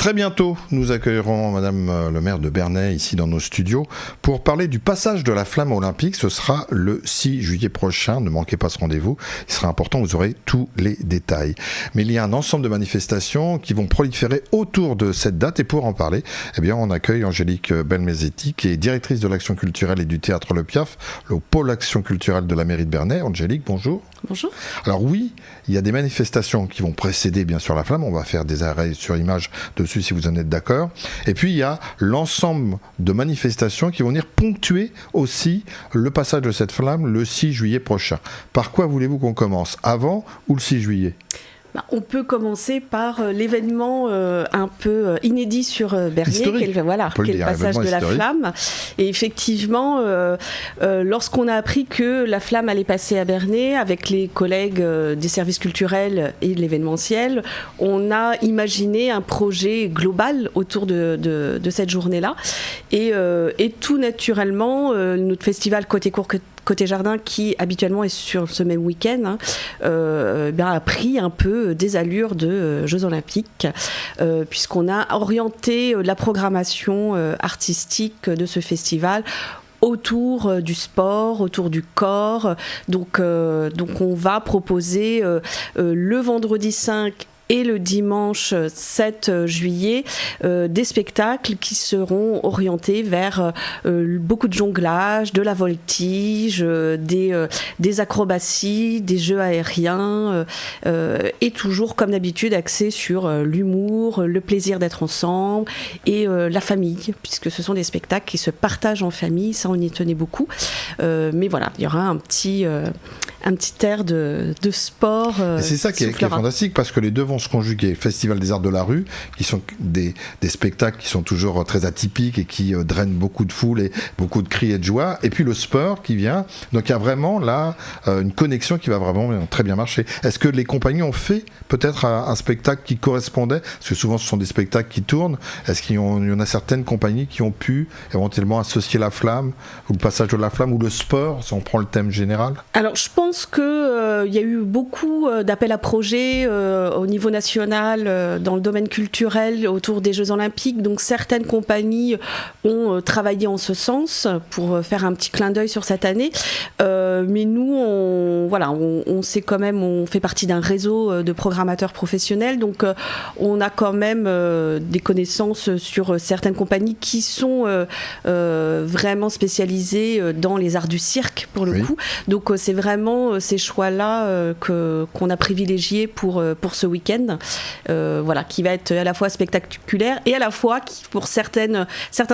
Très bientôt, nous accueillerons Madame le maire de Bernay ici dans nos studios pour parler du passage de la flamme olympique. Ce sera le 6 juillet prochain. Ne manquez pas ce rendez-vous. Il sera important, vous aurez tous les détails. Mais il y a un ensemble de manifestations qui vont proliférer autour de cette date. Et pour en parler, eh bien, on accueille Angélique Belmezetti, qui est directrice de l'action culturelle et du théâtre Le Piaf, le pôle action culturelle de la mairie de Bernay. Angélique, bonjour. Bonjour. Alors oui, il y a des manifestations qui vont précéder bien sûr la flamme. On va faire des arrêts sur image dessus si vous en êtes d'accord. Et puis il y a l'ensemble de manifestations qui vont venir ponctuer aussi le passage de cette flamme le 6 juillet prochain. Par quoi voulez-vous qu'on commence? Avant ou le 6 juillet? On peut commencer par l'événement un peu inédit sur Bernay, qui est le passage de la flamme. Et effectivement, lorsqu'on a appris que la flamme allait passer à Bernay, avec les collègues des services culturels et de l'événementiel, on a imaginé un projet global autour de cette journée-là. Et tout naturellement, notre festival Côté Court, Côté Jardin, qui habituellement est sur ce même week-end, a pris un peu des allures de Jeux Olympiques, puisqu'on a orienté la programmation artistique de ce festival autour du sport, autour du corps. Donc on va proposer le vendredi 5 et le dimanche 7 juillet, des spectacles qui seront orientés vers beaucoup de jonglage, de la voltige, des acrobaties, des jeux aériens, et toujours, comme d'habitude, axés sur l'humour, le plaisir d'être ensemble et la famille, puisque ce sont des spectacles qui se partagent en famille, ça on y tenait beaucoup. Mais voilà, il y aura un petit air de sport. Et c'est ça qui est fantastique, parce que les deux vont se conjuguer. Festival des Arts de la Rue, qui sont des spectacles qui sont toujours très atypiques et qui drainent beaucoup de foule et beaucoup de cris et de joie. Et puis le sport qui vient. Donc il y a vraiment là une connexion qui va vraiment très bien marcher. Est-ce que les compagnies ont fait peut-être un spectacle qui correspondait? Parce que souvent ce sont des spectacles qui tournent. Est-ce qu'il y en a certaines compagnies qui ont pu éventuellement associer la flamme, ou le passage de la flamme, ou le sport, si on prend le thème général? Alors je pense qu'il y a eu beaucoup d'appels à projets au niveau national dans le domaine culturel autour des Jeux Olympiques. Donc certaines compagnies ont travaillé en ce sens pour faire un petit clin d'œil sur cette année. Mais nous, on sait quand même, on fait partie d'un réseau de programmateurs professionnels. Donc on a quand même des connaissances sur certaines compagnies qui sont vraiment spécialisées dans les arts du cirque pour le coup. Donc c'est vraiment ces choix-là qu'on a privilégiés pour ce week-end, qui va être à la fois spectaculaire et à la fois pour certains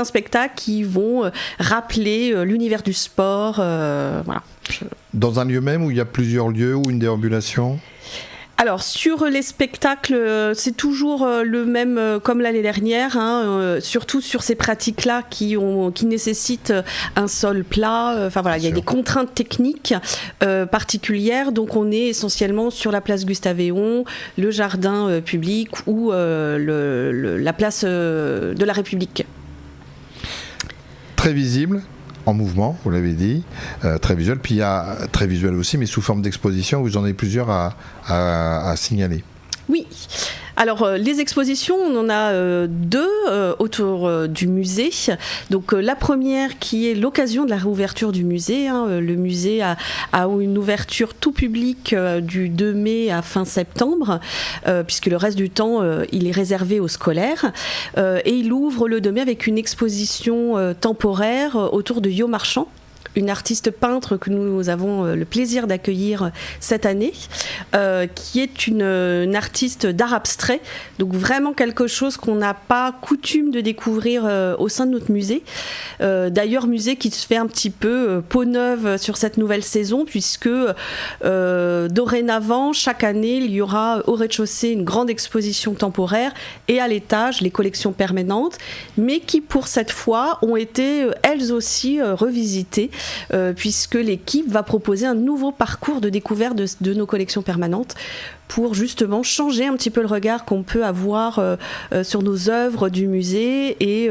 spectacles qui vont rappeler l'univers du sport. Dans un lieu même, où il y a plusieurs lieux, ou une déambulation? Alors sur les spectacles, c'est toujours le même comme l'année dernière, surtout sur ces pratiques-là qui nécessitent un sol plat. Il y a des contraintes techniques particulières, donc on est essentiellement sur la place Gustave-Éon, le jardin public ou la place de la République. Très visible, en mouvement, vous l'avez dit, très visuel, puis il y a très visuel aussi, mais sous forme d'exposition. Vous en avez plusieurs à signaler. Oui. Alors les expositions, on en a deux autour du musée. Donc la première qui est l'occasion de la réouverture du musée. Le musée a une ouverture tout public du 2 mai à fin septembre, puisque le reste du temps il est réservé aux scolaires. Et il ouvre le 2 mai avec une exposition temporaire autour de Yo Marchand, une artiste peintre que nous avons le plaisir d'accueillir cette année, qui est une artiste d'art abstrait, donc vraiment quelque chose qu'on n'a pas coutume de découvrir au sein de notre musée. D'ailleurs, musée qui se fait un petit peu peau neuve sur cette nouvelle saison, puisque dorénavant, chaque année, il y aura au rez-de-chaussée une grande exposition temporaire et à l'étage, les collections permanentes, mais qui pour cette fois ont été elles aussi revisitées, puisque l'équipe va proposer un nouveau parcours de découverte de nos collections permanentes pour justement changer un petit peu le regard qu'on peut avoir sur nos œuvres du musée et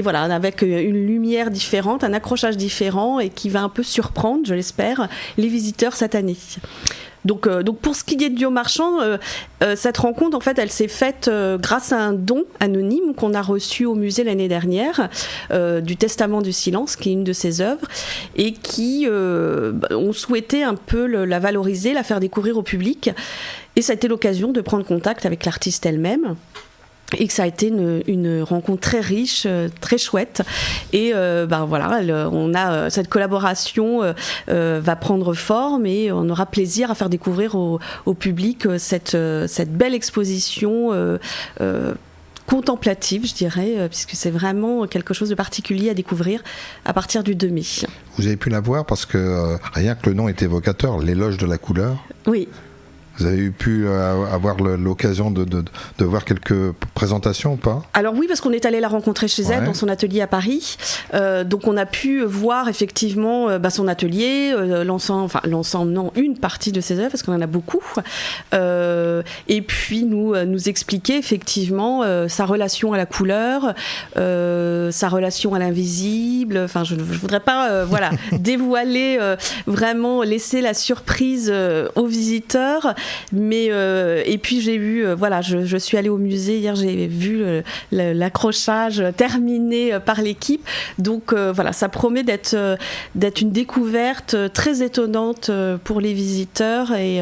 voilà, avec une lumière différente, un accrochage différent et qui va un peu surprendre, je l'espère, les visiteurs cette année. Donc pour ce qui est de Duo Marchand, cette rencontre, en fait, elle s'est faite grâce à un don anonyme qu'on a reçu au musée l'année dernière, du Testament du silence, qui est une de ses œuvres, et qui ont souhaité un peu la valoriser, la faire découvrir au public. Et ça a été l'occasion de prendre contact avec l'artiste elle-même. Et que ça a été une rencontre très riche, très chouette. Et voilà, on a cette collaboration va prendre forme et on aura plaisir à faire découvrir au public cette belle exposition contemplative, je dirais, puisque c'est vraiment quelque chose de particulier à découvrir à partir du 2 mai. Vous avez pu la voir parce que rien que le nom est évocateur, l'éloge de la couleur. Oui. Vous avez pu avoir l'occasion de voir quelques présentations ou pas ? Alors oui, parce qu'on est allé la rencontrer chez elle dans son atelier à Paris. Donc on a pu voir effectivement son atelier, l'ensemble, non, une partie de ses œuvres, parce qu'on en a beaucoup. Et puis nous expliquer effectivement sa relation à la couleur, sa relation à l'invisible. Enfin, je ne voudrais pas dévoiler, vraiment laisser la surprise aux visiteurs. Mais et puis j'ai vu, je suis allée au musée hier, j'ai vu l'accrochage terminé par l'équipe. Donc ça promet d'être une découverte très étonnante pour les visiteurs et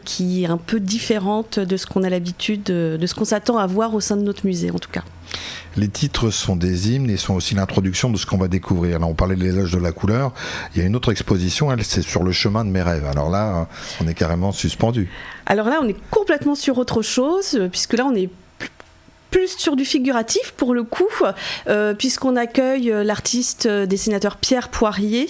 qui est un peu différente de ce qu'on a l'habitude, de ce qu'on s'attend à voir au sein de notre musée en tout cas. Les titres sont des hymnes et sont aussi l'introduction de ce qu'on va découvrir. Là, on parlait de l'éloge de la couleur. Il y a une autre exposition, elle, c'est sur le chemin de mes rêves. Alors là, on est carrément suspendu. Alors là, on est complètement sur autre chose, puisque là, on est plus sur du figuratif pour le coup, puisqu'on accueille l'artiste dessinateur Pierre Poirier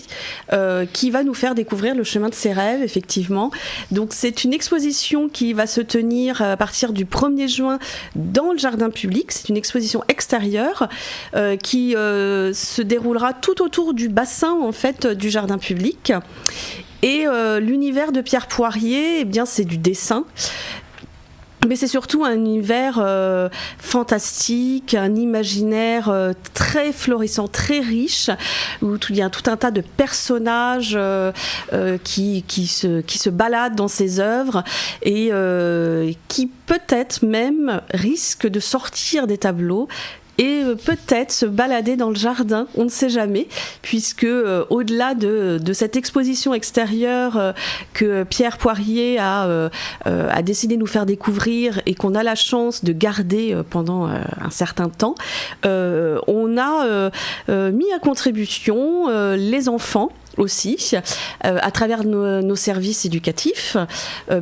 qui va nous faire découvrir le chemin de ses rêves, effectivement. Donc c'est une exposition qui va se tenir à partir du 1er juin dans le jardin public. C'est une exposition extérieure qui se déroulera tout autour du bassin en fait du jardin public. Et l'univers de Pierre Poirier, c'est du dessin. Mais c'est surtout un univers fantastique, un imaginaire très florissant, très riche, où il y a tout un tas de personnages qui se baladent dans ses œuvres et qui peut-être même risquent de sortir des tableaux et peut-être se balader dans le jardin, on ne sait jamais, puisque au-delà de cette exposition extérieure que Pierre Poirier a décidé de nous faire découvrir et qu'on a la chance de garder pendant un certain temps, on a mis à contribution les enfants aussi, à travers nos services éducatifs,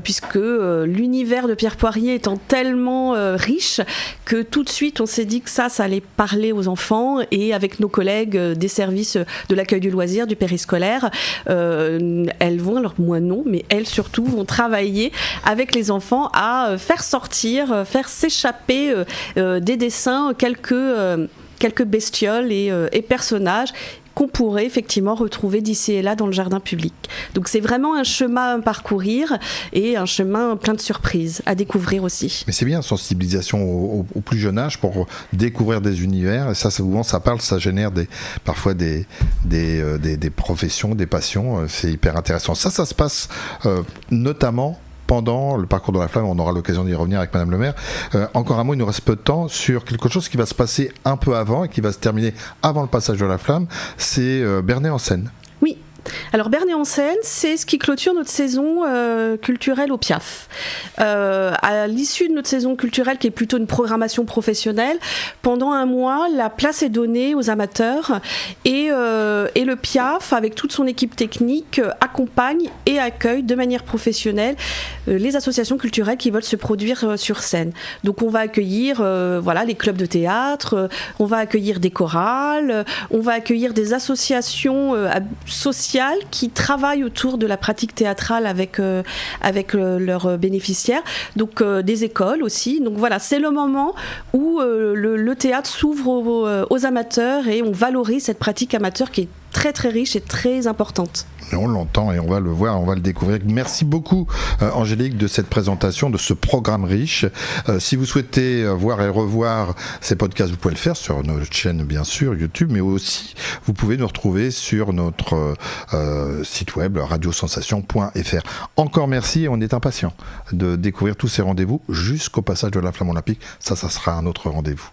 puisque l'univers de Pierre Poirier étant tellement riche que tout de suite on s'est dit que ça allait parler aux enfants, et avec nos collègues des services de l'accueil du loisir, du périscolaire, elles vont, alors moi non, mais elles surtout vont travailler avec les enfants à faire sortir, faire s'échapper des dessins quelques bestioles et personnages qu'on pourrait effectivement retrouver d'ici et là dans le jardin public. Donc c'est vraiment un chemin à parcourir et un chemin plein de surprises à découvrir aussi. Mais c'est bien, sensibilisation au plus jeune âge pour découvrir des univers, et ça souvent ça génère parfois des professions, des passions, c'est hyper intéressant. Ça se passe notamment pendant le parcours de la flamme. On aura l'occasion d'y revenir avec Madame le maire. Encore un mot, il nous reste peu de temps sur quelque chose qui va se passer un peu avant et qui va se terminer avant le passage de la flamme, c'est Bernay en Seine. Oui. Alors Bernay en Seine, c'est ce qui clôture notre saison culturelle au Piaf. À l'issue de notre saison culturelle, qui est plutôt une programmation professionnelle, pendant un mois, la place est donnée aux amateurs et le Piaf, avec toute son équipe technique, accompagne et accueille de manière professionnelle les associations culturelles qui veulent se produire sur scène. Donc on va accueillir les clubs de théâtre, on va accueillir des chorales, on va accueillir des associations sociales qui travaillent autour de la pratique théâtrale avec leurs bénéficiaires, donc des écoles aussi. Donc voilà, c'est le moment où le théâtre s'ouvre aux amateurs et on valorise cette pratique amateur qui est très très riche et très importante. On l'entend et on va le voir, on va le découvrir. Merci beaucoup Angélique de cette présentation, de ce programme riche. Si vous souhaitez voir et revoir ces podcasts, vous pouvez le faire sur notre chaîne bien sûr, YouTube, mais aussi vous pouvez nous retrouver sur notre site web radiosensation.fr. Encore merci et on est impatient de découvrir tous ces rendez-vous jusqu'au passage de la flamme olympique. Ça sera un autre rendez-vous.